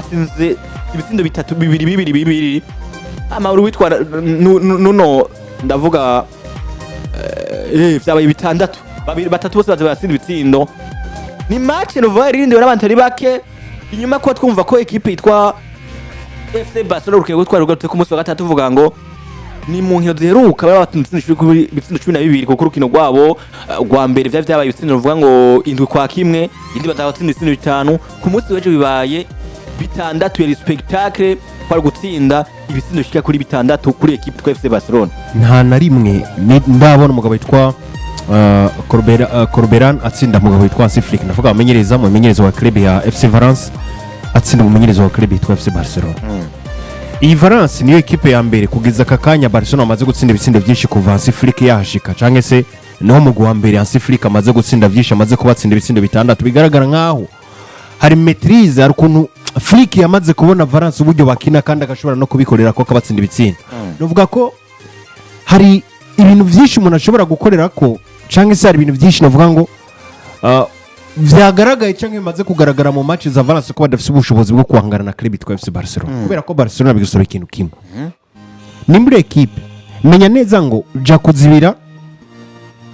basinze ibitsindo bitatu bibiri amahoro witwara nuno ndavuga vyabaye bitandatu batatu bose bazinda ibitsindo ni match Nova irinde n'abantu ari bake inyuma ko twumva ko equipe yitwa FC Barcelona rukiye gutwara urwo ku munsi wa gatatu tuvuga ngo ni mu nkino ziheruka bari batsinze kuri ibitsindo 12 kuko urukino rwabo rwa mbere vyabaye ibitsindo ruvuga ngo indwi kwa kimwe indi batagutsinda ibitsindo 5 ku munsi weje bibaye bitandatu yari spectacle kwari gutsinda ibitsindo shika kuri bitandatu kuri equipe twa FC Barcelona nta na rimwe ndabona umugabo witwa Corberan atsinda mugabo witwa Hansi ndavuga amenyereza mu menyereza wa club ya FC Valence atsinda mu menyereza wa club yitwa FC Barcelona. Iyi Valence niyo equipe ya mbere kugeza kakanya Barcelona amaze gutsinda ibitsindo byinshi kuva Hansi yahashika canke se no mu gwa mbere Hansi amaze gutsinda byinshi amaze kubatsinda ibitsindo bitandatu bigaragara nkaho hari maîtrise ari kuntu Flick yamaze kubona Valence uburyo bakina kandi agashobora no kubikorera ko kabatsinda ibitsindo. Novuga ko hari ibintu byinshi umuntu ashobora gukorera ko canke se hari ibintu byinshi navuga ngo vyagaragaye canke bimaze kugaragara mu match za Valence ko badafise ubushobozi bwo kuhangana na club yitwa FC Barcelona kubera ko Barcelona bigisora ikintu kimwe ni muri equipe menya neza ngo ja kuzibira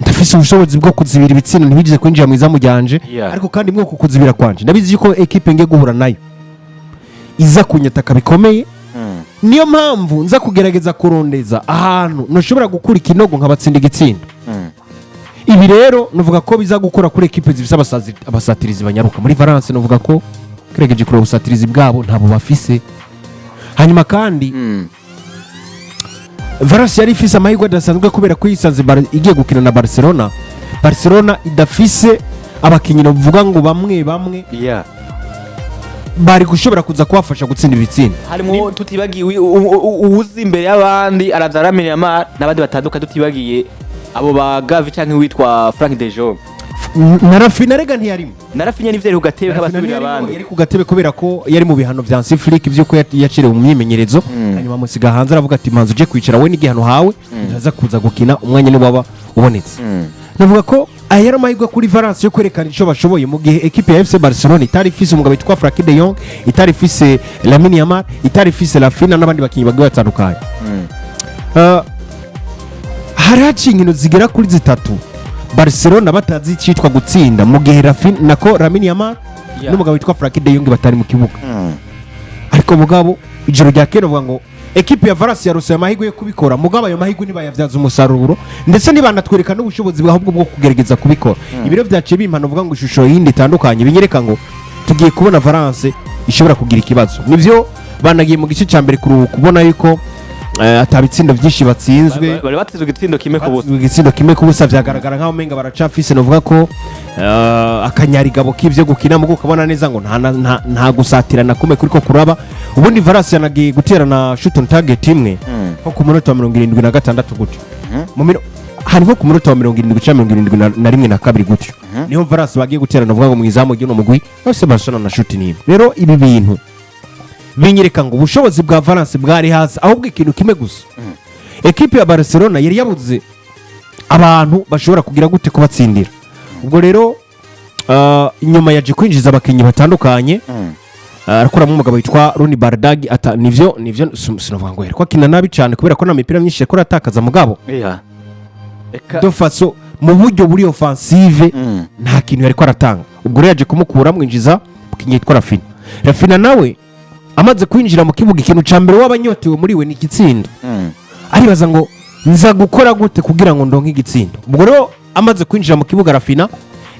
ndafise ubushobozi bwo kuzibira ibitsindo ntibigize kwinjira mu izamu ryanje ariko kandi mwo kuzibira kwanje ndabizi yuko equipe ngiye guhura nayo iza kunyataka bikomeye niyo mpamvu nza kugerageza kurondeza ahantu noshobora gukura ikinogo nkabatsinda igitsindo ibi rero nuvuga ko biza gukora kuri equipe zifise abasatirizi banyaruka muri Valence nuvuga ko kiregeje kuri ubusatirizi bwabo ntabo bafise hanyuma kandi Valence yari ifise amahirwe adasanzwe kubera ko yisanze igiye gukina na Barcelona idafise abakinyi bavuga ngo bamwe bari gushobora kuza kubafasha gutsinda ibitsindo harimo tutibagiye uwuzi imbere y'abandi arazaramenya n'abandi batanduka tutibagiye abo ba Gavi canke witwa Frank de Jong na Rafinha rega ntiyarimo na Rafinha ni vyari ku gatebe k'abasubira abandi yari ku gatebe kubera ko yari mu bihano vya Hansi vyuko yacirewe mu myimenyerezo hanyuma musiga hanze aravuga ati manzu je kwicara we n'igihano hawe ndaza kuza gukina umwanya ni waba ubonetse navuga ko ayari amahirwe kuri Valence yo kwerekana ico bashoboye mu gihe equipe ya FC Barcelona itari ifise umugabo witwa Frank de Jong itari ifise Lamine Yamal itari ifise Rafinha n'abandi bakinyi bagiye batandukanye hari hacinkino zigera kuri zitatu Barcelona batazi citwa gutsinda mu gihe Lamine Yamal n'umugabo witwa Frank de Jong batari mu kibuga ariko mugabo ijoro rya kera vuga ngo equipe ya Valence yarose amahirwe yo kubikora mugabo ayo mahirwe nibayavyaza umusaruro ndetse nibanatwereka n'ubushobozi bwahubwo bwo kugerageza kubikora ibiro vyaciye bimpano vuga ngo ishusho yindi itandukanye binyereka ngo tugiye kubona Valence ishobora kugira ikibazo nivyo banagiye mu gice ca mbere kubona yuko atabitsindo byinshi batsinzwe bari batsinzwe igitsindo kimwe ku busa vyagaragara nkaho menga baracafise novuga ko akanyarigabo k'ivyo gukina mu ukabona neza ngo nta gusatirana kume kuriko kuraba ubundi Valence yanagiye guterana shoot on target imwe nko ku munota wa 76 gutyo hari nko ku munota wa 70 na kabiri gutyo niho Valence bagiye guterana novuga ngo mu izamu ry'uno mugwi bose Barcelona na shoot nimwe rero ibi bintu binyereka ngo ubushobozi bwa Valence bwari hasi ahubwo ikintu kimwe gusa equipe ya Barcelona yari yabuze abantu bashobora kugira gute kubatsindira ubwo rero inyuma yaje kwinjiza abakinyi batandukanye arakuramo umugabo witwa Roni Bardag nivyo sinovuga ngo yerwa kina nabi cyane kubera ko na mipira myinshi yakora atakaza mugabo do faso mu buryo buri offensive nta kintu yari ko aratanga ubwo rero yaje kumukura mwinjiza mukinyi yitwa Rafinha nawe amaze kwinjira mu kibuga ikintu cambere w'abanyotewe muri we ni igitsindo aribaza ngo nza gukora gute kugira ngo ndonke igitsindo ubwo rero amaze kwinjira mu kibuga Rafinha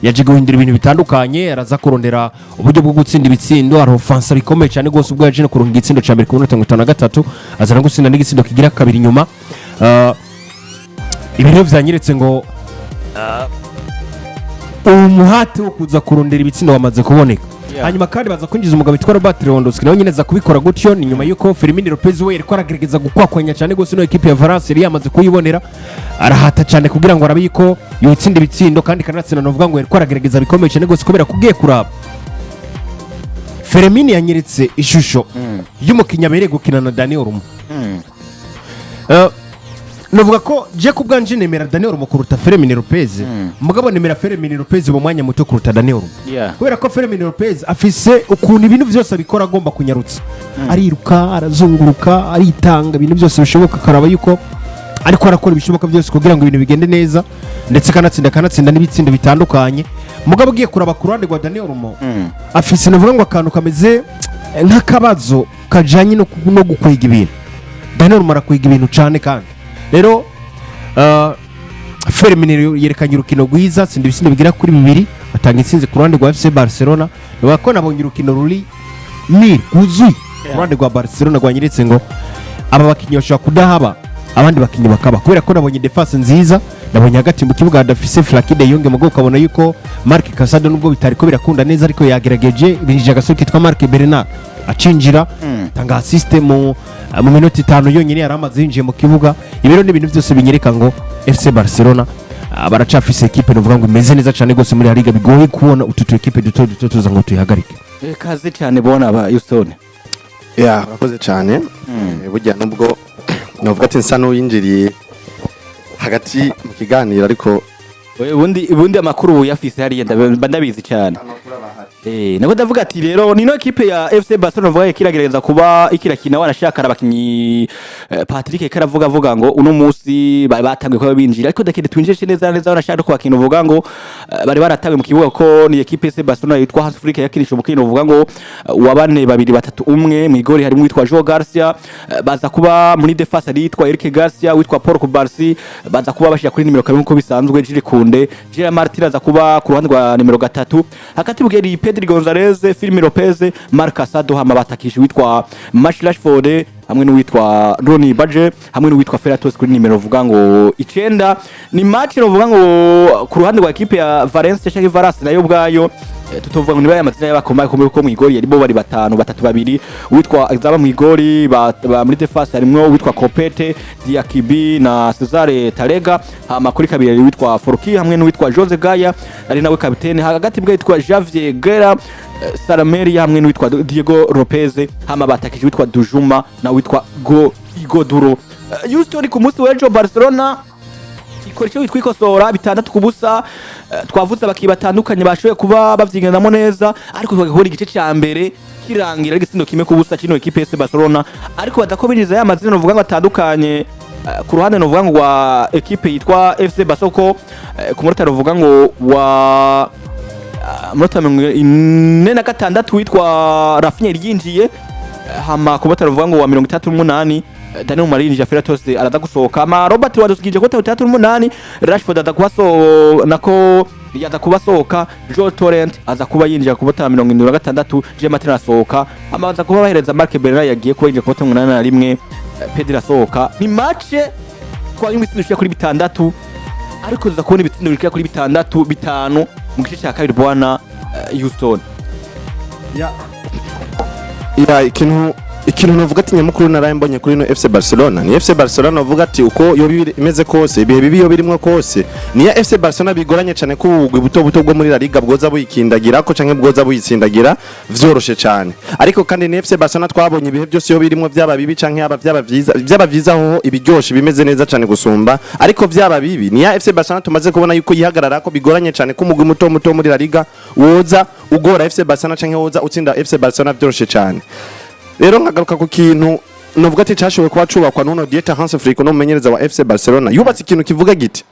yaje guhindura ibintu bitandukanye araza kurondera uburyo bwo gutsinda ibitsindo ari offense bikomeye cyane gose ubwo yaje no kuronka igitsindo cambere ku minota 53 azana gutsinda n'igitsindo kigira kabiri nyuma ibintu vyanyeretse ngo umuhate wo kuza kurondera ibitsindo wamaze kuboneka hanyuma kandi baza kwinjiza umugabo witwa Robert Lewandowski nawe nyine za kubikora gutyo ni nyuma yuko Firmino Lopez we yariko aragerageza gukwakwanya cyane gose no equipe ya Valence yari yamaze kuyibonera arahata cyane kugira ngo arabe yuko yotsinda ibitsindo kandi kanatsinda novuga ngo yariko aragerageza bikomeye cyane gose kubera kugiye kuraba Firmino yanyeretse ishusho y'umukinya bereye gukina na Daniel Rumo navuga ko je kubwanje nemera Daniel Olmo kuruta Fermin Lopez mugabo nemera Fermin Lopez mu mwanya muto kuruta Daniel Olmo kubera ko Fermin Lopez afise ukuntu ibintu byose abikora agomba kunyarutsa ariruka arazunguruka aritanga ibintu byose bishoboka karaba yuko ariko arakora ibishoboka byose kugira ngo ibintu bigende neza ndetse kanatsinda n'ibitsindo bitandukanye mugabo ugiye kuraba ku ruhande rwa Daniel Olmo afise navuga ngo akantu kameze nk'akabazo kajanye no gukwega ibintu Daniel Olmo arakwega ibintu cyane kandi rero Fermin yerekanye urukino rwiza sindi ibitsindo bigira kuri 2 atanga intsinzi ku ruhande rwa FC Barcelona bako nabonye urukino ruri ni guzuye ku ruhande rwa Barcelona rwanyeretse ngo aba bakinyi bashobora kudahaba abandi bakinyi bakaba kubera ko nabonye defense nziza nabonye hagati mu kibuga hadafise Flakide Yonge mugo ukabona yuko Marc Casado nubwo bitari ko birakunda neza ariko yagerageje binjije agasoti twa Marc Bernard acinjira tanga assist mu minota 5 yonyine yaramaze yinjiye mu kibuga ibiro n'ibintu byose binyereka ngo FC Barcelona baracafise equipe novuga ngo imeze neza cyane gose muri Laliga bigoye kubona ututu equipe duto tuza ngo tuyihagarike kaze cyane bona ba Houston bakoze cyane burya nubwo novuga ati nsa n'uyinjiriye hagati mu kiganiro ariko ubundi amakuru yafise hariya ndabizi cyane nako ndavuga ati rero nino equipe ya FC Barcelona vuga ikiragereza kuba ikirakina wanashaka abakinyi Patrick karavuga ngo uno munsi batangiye ko binjira ariko dakende twinjije neza wanashaka ko bakina uvuga ngo bari baratabwe mu kibuga ko ni equipe FC Barcelona yitwa Hansi Afrika yakirisha umukino uvuga ngo wabane 2-3 mu igori harimo witwa Joao Garcia baza kuba muri defense yitwa Eric Garcia witwa Paul Kubarsi baza kuba bashira kuri nimero 2 ko bisanzwe Jiri Kunde Gerard Martin aza kuba ku ruhande rwa nimero 3 hakati bugeri Pedri Gonzalez Fermin Lopez Marc Casado hama batakije witwa Marc Rashford hamwe n'uwitwa Ronnie Badge hamwe n'uwitwa Ferratos kuri nimero vuga ngo 9 ni match ruvuga ngo ku ruhande rwa equipe ya Valence cyangwa Valence nayo bwayo tutovuga ngo niba yamazina y'abakomeye ko mu igori yari bo bari 5-3-2 witwa Exaba mu igori ba muri defense harimo witwa Kopete Diakibi na Cesare Tarega hama kuri kabiri witwa Forki hamwe n'uwitwa Jose Gaya ari nawe kapiteni hagati bwa witwa Javier Guerra Salameri hamwe n'uwitwa Diego Lopez hama batakije witwa Dujuma na witwa Igoduro Houston ku munsi w'ejo Barcelona ikoresho witwikosora 6-0 twavuze abakiyi batandukanye bashoboye kuba bavyigendamo neza ariko twagakora igice cya mbere kirangira igisindo kimwe kubusa kino equipe ya Barcelona ariko badakobiriza ya mazina novuga ngo atandukanye ku ruhande novuga ngo wa equipe yitwa FC Barcelona ku munota novuga ngo wa munota 46 witwa Rafinha ryinjiye hama ku munota novuga ngo wa 38 Daniel Marini Ferratos araza gusohoka ama Robert wadusukije ko 38 Rashford adakubaso nako yaza kubasohoka Joe Torrent aza kuba yinjira ku bota 76 Je Martin asohoka amaza kuba bahereza Marc Bernard yagiye ko yinjira ku bota 81 Pedri asohoka ni match twanyuma itsindo kuri 6 ariko tuza kubona ibitsindo bikira kuri 6-5 mu gice cya kabiri bwana Houston ikintu novuga ati nyamukuru naraye mbonye kuri no FC Barcelona ni FC Barcelona novuga ati uko yo imeze kose ibihe bibi yo birimo kose ni ya FC Barcelona bigoranye cyane ko ubugwi buto bwo muri Laliga bwoza buyikindagira ko canke bwoza buyitsindagira vyoroshe cyane ariko kandi ni FC Barcelona twabonye ibihe byose yo birimo byaba bibi canke byaba vyiza ho ibiryoshe bimeze neza cyane gusumba ariko byaba bibi ni ya FC Barcelona tumaze kubona yuko yihagarara ko bigoranye cyane ko umugwi muto muri Laliga woza ugora FC Barcelona canke woza utsinda FC Barcelona vyoroshe cyane rero nkagaruka ku kintu novuga ati cyashoboye kuba cubakwa n'uno Dieter Hansi Afrika no mumenyereza wa FC Barcelona yubatse ikintu kivuga giti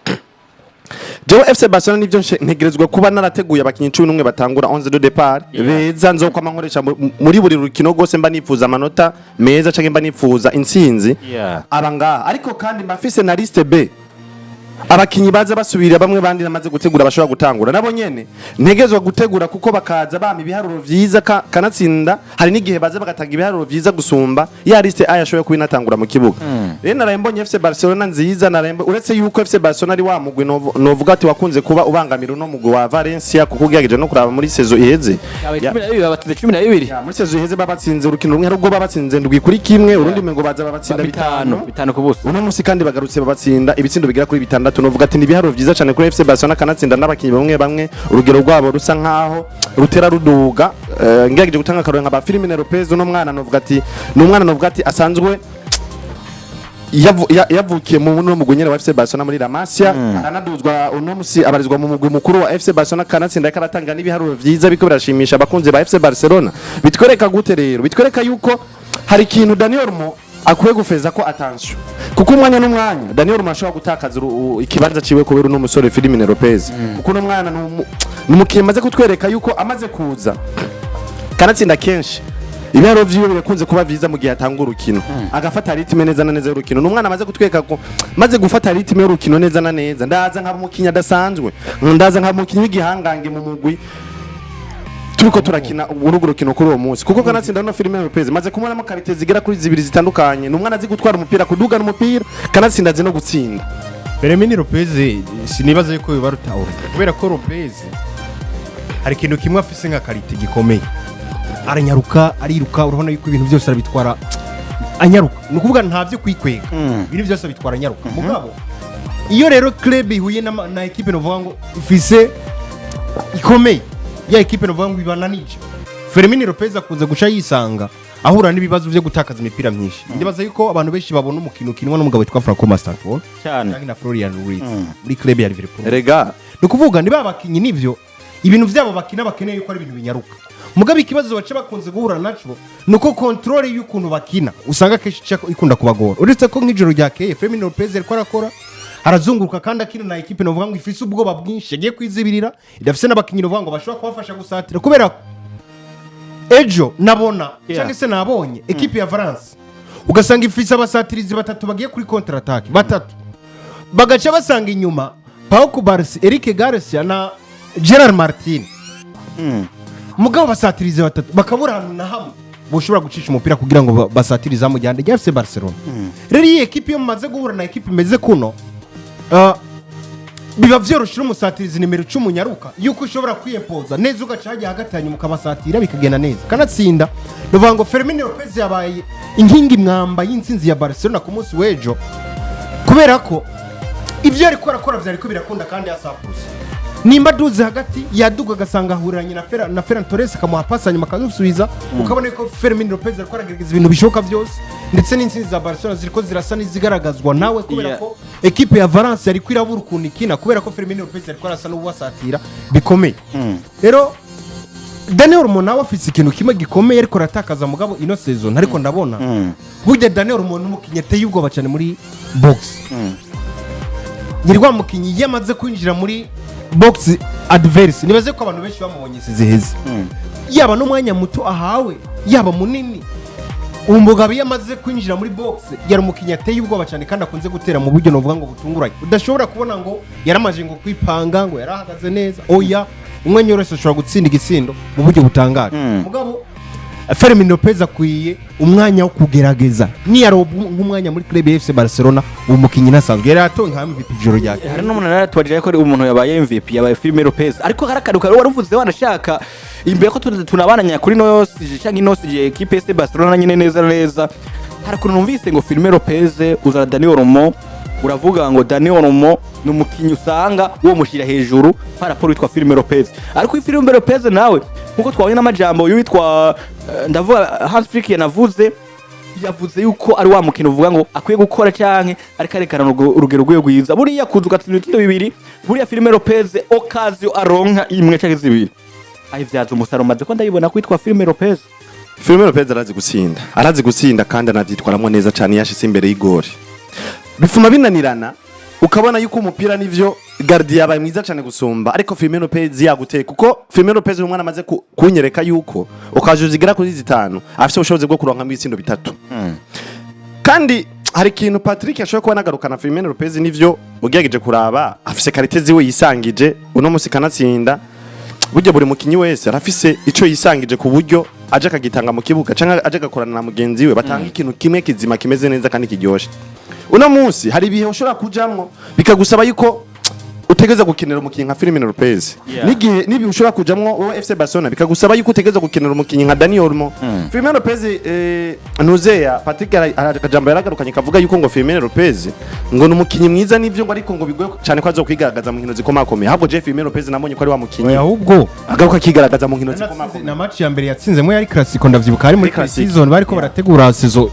Jewe FC Barcelona nivyo ntegerezwa kuba narateguye abakinyi 11 batangura 11 de départ beza nzoko amankoresha muri buri rukino gose mba nifuza amanota meza canke mba nifuza intsinzi abanga ariko kandi mbafise na liste B abakinyi baza basubira bamwe bandi namaze gutegura bashobora gutangura nabo nyene ntegezwa gutegura kuko bakaza bama ibiharuro vyiza kanatsinda hari n'igihe baza bagatanga ibiharuro vyiza gusumba ya liste A yashoboye kubinatangura mu kibuga rero narayembonye FC Barcelona nziza narayembo uretse yuko FC Barcelona ari wa mugwi novuga ati wakunze kuba ubangamira no mugwi wa Valencia kuko ugiyageje no kuraba muri saison iheze 12 muri saison iheze babatsinze urukino rumwe rwo babatsinze ndwi kuri kimwe urundi mengo baza babatsinda 5 kubusa uno musi kandi bagarutse babatsinda ibitsindo bigira kuri 6 novuga ati nibiharo vyiza cyane kuri FC Barcelona kanatsinda n'abakinyi bamwe urugero rwabo rusa nkaho rutera ruduga ngiyageje gutanga karoro nka ba Fermin Lopez no mwana novuga ati asanzwe yavukiye mu mugwi nyene wa FC Barcelona muri La Masia aranaduzwa uno musi abarizwa mu mugwi mukuru wa FC Barcelona kanatsinda karatanga n'ibiharuro vyiza biko birashimisha abakunzi ba FC Barcelona bitwereka gute rero bitwereka yuko hari ikintu Daniel Mo akwiye gufeza ko attention kuko umwanya n'umwanya Daniel Mo ashobora gutakaza ikibanza ciwe kubera uno musore Firmino Lopez kuko no mwana n'umukiye maze kutwereka yuko amaze kuza kanatsinda kenshi ibiharo vyiwe birakunze kuba vyiza mu gihe atanga urukino agafata ritme neza na neza y'urukino n'umwana amaze gutweka ko maze gufata ritme y'urukino neza na neza ndaza nka mukinya dasanzwe ndaza nka mukinya w'igihangange mu mugwi turiko turakina urwo rukino kuri uwo munsi kuko kanatsinda no Firmino Lopez maze kumubona karite zigera kuri zibiri zitandukanye n'umwana azi gutwara umupira kuduga n'umupira kanatsinda azi no gutsinda Firmino Lopez sinibaza yuko bibarutaho kubera ko Lopez hari ikintu kimwe afise nka karite gikomeye aranyaruka ariruka urabona yuko ibintu byose arabitwara anyaruka nukuvuga ntavyo kwikwega ibintu byose abitwara anyaruka mugabo iyo rero club ihuye na equipe novuga ngo ifise ikomeye ya equipe novuga ngo ibananije Firmino Lopez akunze guca yisanga ahura n'ibibazo byo gutakaza imipira myinshi ndibaza yuko abantu benshi babona umukino ukinwa n'umugabo witwa Franco Mastanford cyane na Florian Ruiz muri club ya Liverpool rega nukuvuga niba abakinyi nivyo ibintu byabo bakina bakeneye yuko ari ibintu binyaruka mugabe ikibazo bace bakunze guhura naco nuko control y'ukuntu bakina usanga keshi ikunda kubagora uretse ko nk'ijoro rya keye Firmino Lopez ariko arakora arazunguruka kandi akina na equipe novuga ngo ifise ubwoba bwinshi yagiye kwizibirira idafise n'abakinyi novuga ngo bashobora kubafasha gusatira kubera ejo nabona cyangwa se nabonye equipe ya Valence ugasanga ifise abasatirizi batatu bagiye kuri counter attack batatu bagaca basanga inyuma Pau Kubarsi Eric Garcia na Gerard Martin mugabo basatirize batatu bakabura ahantu na hamwe boshobora gucisha umupira kugira ngo basatirize mu gihande cya FC Barcelona rero iyi equipe yo maze guhura na equipe imeze kuno biba vyoroshye umusatirizi nimero 10 nyaruka yuko ushobora kwiyepoza neza ugacaje hagati hanyuma ukabasatira bikagenda neza kanatsinda novuga ngo Firmino Lopez yabaye inkingi mwamba y'intsinzi ya Barcelona ku munsi wejo kubera ko ivyo ari kora vyari ko birakunda kandi yasapurusa nimba duze hagati yaduga agasanga ahuranye na Ferran Torres akamuha pasi nyuma akazusubiza ukabona ko Firmino Lopez ariko aragerageza ibintu bishoboka byose ndetse n'intsinzi za Barcelona ziriko zirasa n'izigaragazwa nawe kubera ko equipe ya Valence yari kwirabura ukuntu ikina kubera ko Firmino Lopez ariko arasa n'ubasatira bikomeye rero Daniel Mo nawe afite ikintu kimwe gikomeye ariko ratakaza mugabo ino season ariko ndabona burya Daniel Mo n'umukinyi ateye ubwoba cyane muri box nyirwa mukinyi yamaze kwinjira muri box adverse nibaze ko abantu benshi bamubonye siziheze yaba n'umwanya muto ahawe yaba munini umugabo yamaze kwinjira muri box yari umukinya ateye ubwoba cyane kandi akunze gutera mu buryo novuga ngo butunguranye udashobora kubona ngo yaramaje ngo kwipanga ngo yarahagaze neza oya umwanya wese ashobora gutsinda igisindo mu buryo butangaje mugabo Firmino Lopez akwiye umwanya wo kugerageza niyaro nk'umwanya muri club ya FC Barcelona umukinyi nasanzwe yari atonka MVP ijoro ryake hari n'umuntu naratwaje ko umuntu yabaye MVP yabaye Firmino Lopez ariko harakaruka waruvuze wanashaka imbere ko tunabananya kuri no cyangwa inosije equipe ya FC Barcelona nyine neza harakuntu numvise ngo Firmino Lopez uzana Daniel Mo uravuga ngo Daniel Mo n'umukinyi usanga wo mushira hejuru paraporo witwa Firmino Lopez ariko Firmino Lopez nawe nkuko twabonye n'amajambo y'uwitwa ndavuga Hansi yavuze yuko ari wa mukino uvuga ngo akwiye gukora cyanke ariko arekana urugero rwe rwiza buriya kuza ugatsinda ibitsinda bibiri buriya Firmino Lopez Akazi aronka imwe cyangwa zibiri ayivyaza umusaro maze ko ndabibona kwitwa Firmino Lopez arazi gutsinda kandi anavyitwaramwo neza cyane yashitse imbere y'igori bifuma binanirana ukabona yuko umupira nivyo Gardia yabaye mwiza cyane gusumba ariko Firmino Lopez yaguteye kuko Firmino Lopez umwana amaze kunyereka yuko ukajuzigira kuri 5 afite ubushobozi bwo kuronka mu ibitsindo bitatu kandi hari ikintu Patrick yashoboye kuba nagarukana Firmino Lopez nivyo ugiyegeje kuraba afise karite ziwe yisangije uno musi kanatsinda buryo buri mukinyi wese arafise ico yisangije ku buryo aje akagitanga mu kibuga canke aje agakorana na mugenzi we batanga ikintu kimwe kizima kimeze neza kandi kiryoshe uno musi hari ibihe ushobora kujamwo bikagusaba yuko utegeza gukinira umukinyi nka Firmino Lopez nibi ushobora kujamwo wowe FC Barcelona bikagusaba yuko utegeza gukinira umukinyi nka Daniel Mo Firmino Lopez nuzeya Patrick akajambo yaragarukanye kavuga yuko ngo Firmino Lopez ngo n'umukinyi mwiza nivyo ngo ariko ngo bigoye cyane ko azokwigaragaza mu nkino zikomakomeye ahubwo je Firmino Lopez nabonye ko ari wa mukinyi ahubwo agaruka kigaragaza mu nkino zikomakomeye na match ya mbere yatsinze mu yari classico ndavyibuka ari muri season bariko barategura season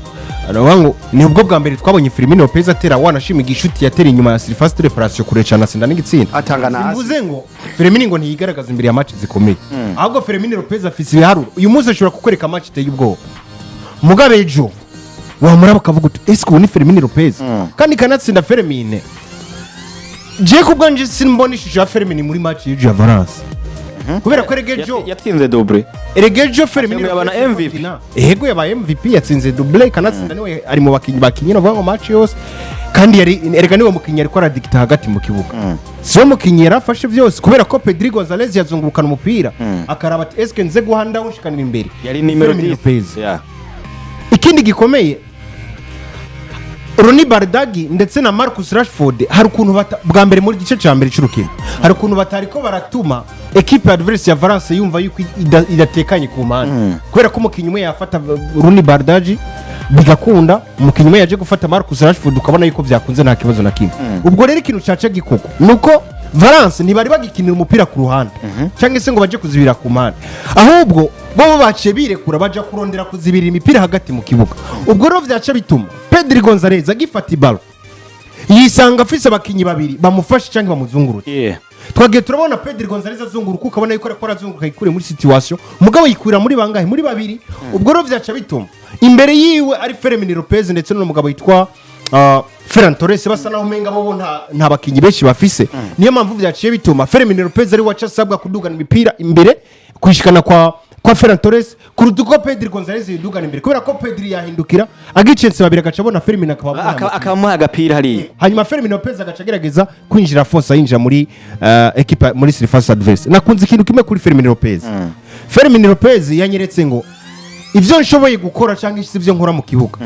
aravuga ni ubwo bwa mbere twabonye Firmino Lopez atera wanashimiga ishuti yatera inyuma ya surface de réparation kure cyane asinda n'igitsinda atanga na mvuze ngo Firmino ngo ntiyigaragaza imbere ya match zikomeye ahubwo Firmino Lopez afise ibiharuro uyu munsi ashobora kukwereka match iteye ubwoba mugabe ejo wamura bakavuga uti ese ko ni Firmino Lopez kandi kanatsinda Firmino je kubwanje simbona ishusho ya Firmino muri match y'ejo ya Valence kubera ko Regejo yatsinze double Regejo Firmino yabana MVP yego yabaye MVP yatsinze double kanatsinda niwe ari mu bakinyi bavuga ngo match yose kandi yari erega niwe mukinyi ariko aradikita hagati mu kibuga siyo mukinyi yarafashe vyose kubera ko Pedri Gonzalez yazungurukana umupira akaraba ati eske nze guhanda ushikanira imbere yari nimero 10 ikindi gikomeye Ronny Bardagi ndetse na Marcus Rashford hari ukuntu bwa mbere muri gice cya mbere cy'urukino hari ukuntu batariko baratuma equipe adverse ya Valence yumva yuko idatekanye ku mpande kubera ko umukinyi umwe yafata Ronny Bardagi bigakunda umukinyi umwe yaje gufata Marcus Rashford ukabona yuko byakunze nta kibazo na kimwe ubwo rero ikintu cyaca gikoko nuko Valence ntibari bagikinira umupira ku ruhande cyangwa se ngo baje kuzibira ku mpande ahubwo bo baciye birekura baja kurondera kuzibira imipira hagati mu kibuga ubwo rero vyaca bituma Pedri Gonzalez agifata ibalo yisanga afise abakinyi babiri bamufashe cyangwa bamuzungurutse twagiye turabona Pedri Gonzalez azunguruka ukabona yuko akora azunguruka ikure muri situation mugabo yikurira muri bangahe muri babiri ubwo rero vyaca bituma imbere yiwe ari Firmino Lopez ndetse n'umugabo yitwa Ferran Torres basa naho menga bo nta bakinyi benshi bafise niyo mpamvu vyaciye bituma Firmino Lopez ari waca sabwa kudugana imipira imbere kwishikana kwa Ferran Torres kuruduko Pedri Gonzalez yidugana imbere kubera ko Pedri yahindukira agicense babiri agacabona Firmino akamuha agapira hari hanyuma Firmino Lopez agacagerageza kwinjira force yinjira muri equipe muri surface adverse nakunze ikintu kimwe kuri Firmino Lopez Firmino Lopez yanyeretse ngo ivyo nshoboye gukora cyangwa ivyo nkora mu kibuga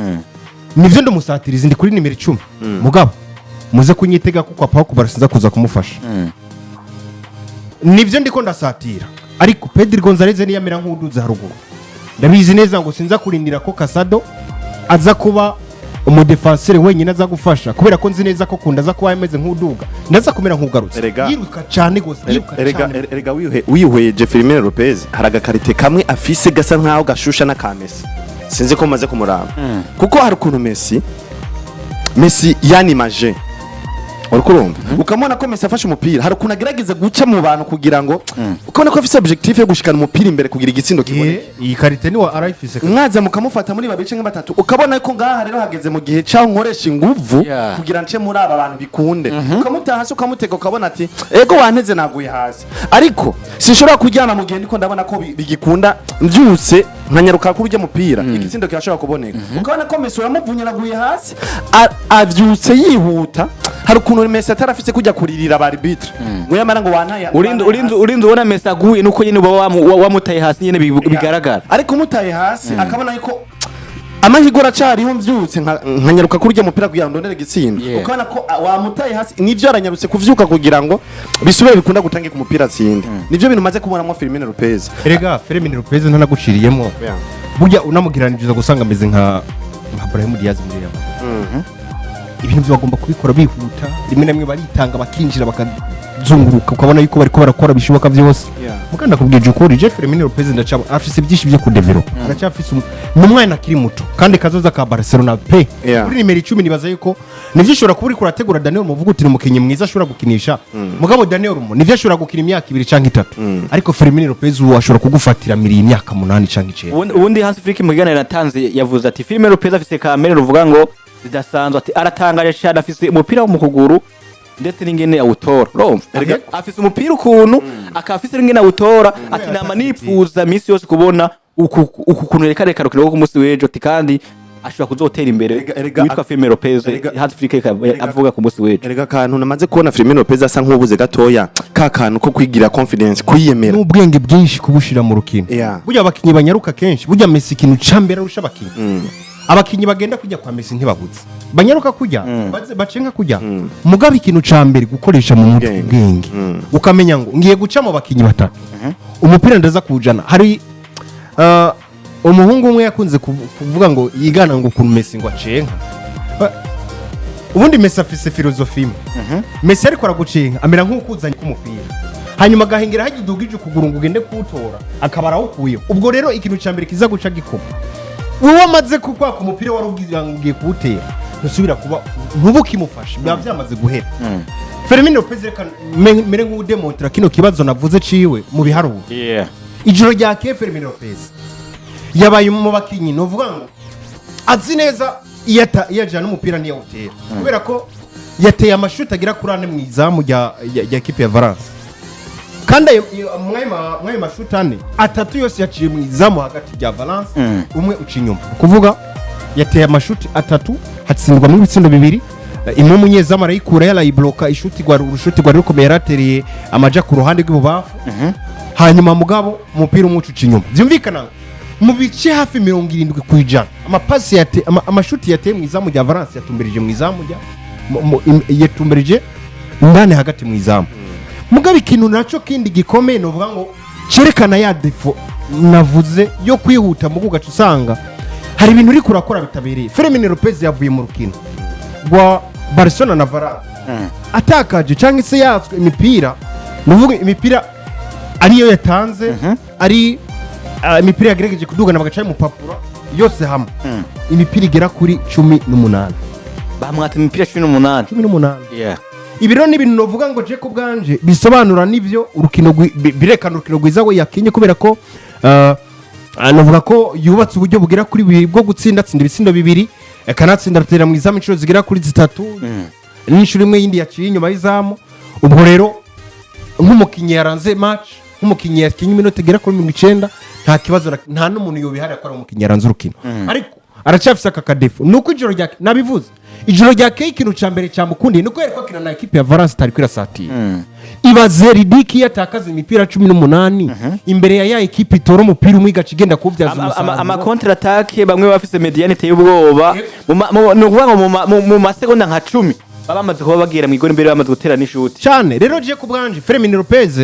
nivyo ndamusatiriza ndi kuri nimero 10 mugabo muze kunyitega kuko apaho kubarasinza kuza kumufasha nivyo ndiko ndasatira ariko Pedri Gonzalez ni yamera nk'uduza haruguru ndabizi neza ngo sinza kurindira ko Casado aza kuba umudefenseur wenyine aza gufasha kubera ko nzi neza ko kunda aza kuba yameze nk'uduga ndaza kumera nk'ugarutse yiruka cyane gose erega wihweje Firmino Lopez haraga karite kamwe afise gasa nkaho gashusha na Kamesi sinzi ko maze kumuraba kuko hari ukuntu Messi yanimaje urukurumva ukamona ko Messi afashe umupira hari ukuntu agerageza guca mu bantu kugira ngo ukabona ko afise objectif yo gushikana umupira imbere kugira igitsindo kibone iyi karite ni wa arayifise mwaza mukamufata muri babice nk'abatatu ukabona ko ngaha rero hageze mu gihe cyaho nkoresha inguvu kugira nce muri aba bantu bikunde ukamutaha hasi ukamutega ukabona ati ego wanteze naguye hasi ariko sinshobora kujyana mu gihe ndiko ndabona ko bigikunda mbyutse nkanyaruka kuri ujya mupira igitsindo kirashobora kuboneka ukabona ko Messi yamuvunya naguye hasi avyutse yihuta hari ukuntu Messi atarafise kujya kuririra arbitre ngo yamara ngo wantaya urinze ubona Messi aguye nuko nyine wamutaye hasi nyine bigaragara ariko umutaye hasi akabona yuko amahigora cyariho mvyutse nkanyaruka kuri ujya mupira kugira ngo ndondere igitsindo ukabona ko wamutaye hasi nivyo aranyarutse kuvyuka kugira ngo bisubire bikunda gutange ku mupira atsinde nivyo bintu maze kubonamo Firmino Lopez erega Firmino Lopez ntanaguciriyemo burya unamugiraniriza gusanga ameze nka Brahim Diaz muri Raba ibintu bagomba kubikora bihuta rimwe namwe baritanga bakinjira bakazunguruka ukabona yuko bariko barakora bishoboka byose mukanda kubwije ukuri Jeff Firmino Lopez ndacaba afise byinshi byo kudevelop aracafise n'umwana akiri muto kandi kazoza ka Barcelona pe kuri nimero 10 nibaza yuko nivyo ishobora kuba uri kurategura Daniel muvuga uti umukinyi mwiza ashobora gukinisha mugabo Daniel nivyo ashobora gukina imyaka 2 canke 3 ariko Firmino Lopez ashobora kugufatira miri imyaka 8 canke 9 ubundi Hansi Flick mugana yatanze yavuze ati Firmino Lopez afise kamere ruvuga ngo zidasanzwe ati aratangaje cyane afise umupira wo mu kuguru ndetse n'ingene awutora afise umupira ukuntu akafise n'ingene awutora ati nama nipfuza misi yose kubona ukuntu reka rukino ku munsi w'ejo ati kandi ashobora kuzotera imbere witwa Firmino Lopez Hansi Flick avuga ku munsi w'ejo erega kantu namaze kubona Firmino Lopez asa nk'ubuze gatoya ka kantu ko kwigira confidence kwiyemera n'ubwenge bwinshi kubushira mu rukino burya abakinyi banyaruka kenshi burya Messi ikintu cambera rusha abakinyi abakinyi bagenda kujya kwa Messi ntibagutse banyaruka kujya bacenga kujya mugabe ikintu cambere gukoresha mu mutwe bwenge ukamenya ngo ngiye guca mu bakinyi batatu umupira ndaza kujana hari umuhungu umwe yakunze kuvuga ngo yigana ngo ukuntu Messi ngo acenga ubundi Messi afise filozofi imwe Messi ariko aragucenga amera nk'ukuzanye k'umupira hanyuma agahengera hagidugije ukuguru ngo ugende kuwutora akaba arawukuye ubwo rero ikintu cambere kiza guca gikoma wowe amaze kukwaka umupira wari ugiye kuwutera ntusubira kuba ntubukimufashe biba byamaze guhera Fermin Lopez reka mere nk'udemontra kino kibazo navuze ciwe mu biharuro ijoro rya Fermin Lopez yabaye mu bakinyi novuga ngo azi neza iyajana umupira niyo utera kubera ko yateye amashuti agira kuri ane mu izamu rya equipe ya Valence kandi mwaye mashuti ane atatu yose yaciye mu izamu hagati ya Valence umwe uca inyuma kuvuga yateye amashuti atatu hatsindwa mu bitsindo bibiri imwe umunyezamu arayikura yarayibloka ishuti rwari rukomeye yaratereye amaja ku ruhande rw'ibubafu hanyuma mugabo umupira umwe uca inyuma byumvikana mu bice hafi 70% amapasi amashuti yateye mu izamu rya Valence yatumberije mu izamu rya yatumberije ndane hagati mu izamu mugabo ikintu naco kindi gikomeye no vuga ngo cerekana ya defo navuze yo kwihuta mu gugaca usanga hari ibintu uri kurakora bitabereye Fermin Lopez yavuye mu rukino rwa Barcelona na Valence atakaje cyangwa se yatswe imipira nuvuga imipira ariyo yatanze ari imipira yagerageje kudugana bagacaye mu papuro yose hamwe imipira igera kuri 18 bamwata imipira 18 yeah ibiro ni ibintu novuga ngo je ko bwanje bisobanura nivyo urukino birekana urukino rwiza we yakinye kubera ko novuga ko yubatse uburyo bugera kuri bwo gutsinda ibitsindo bibiri kanatsinda rutera mu izamu inshuro zigera kuri 3 n'inshuro imwe yindi yaciye inyuma y'izamu ubwo rero nk'umukinyi yaranze match nk'umukinyi yakinye iminota igera kuri 90 nta kibazo nta n'umuntu yobihari akora umukinyi yaranze urukino ariko aracyafise akakadefu nuko ijoro rya nabivuze ijoro rya ikintu cya mbere cyamukundiye nuko yereko akina na equipe ya Valence tari kwirasatira ibaze ridiki yatakaza imipira 18 imbere ya equipe itora umupira umwe igacigenda kuvyaza umusaruro ama contre attaque bamwe bafise medianite y'ubwoba no kuvuga ngo mu masegonda nka 10 bamaze kuba bagira mu igori imbere bamaze gutera n'ishuti cyane rero je ku bwanje Fermin Lopez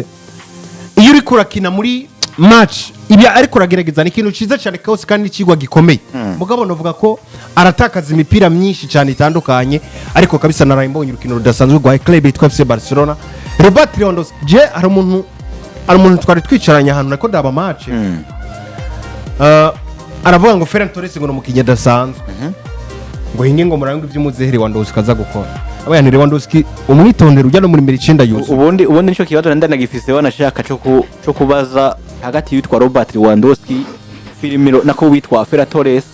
iyo uri kurakina muri match ibya ariko ragerageza ikintu ciza cyane kose kandi kigwa gikomeye mugabo novuga ko aratakaza imipira myinshi cyane itandukanye ariko kabisa narayimbonye urukino rudasanzwe rwa club yitwa FC Barcelona Robert Lewandowski je ari umuntu twari twicaranye ahantu nako ndaba match aravuga ngo Ferran Torres ngo umukinyi dasanzwe ngo hinge ngo murango ivy'umuzehere Lewandowski kaza gukora abayani Lewandowski umwitondero ujya no muri 9 yuzu ubundi nico kibazo ndanagifise wanashaka cyo kubaza hagati yitwa Robert Lewandowski Firmino nako witwa Ferran Torres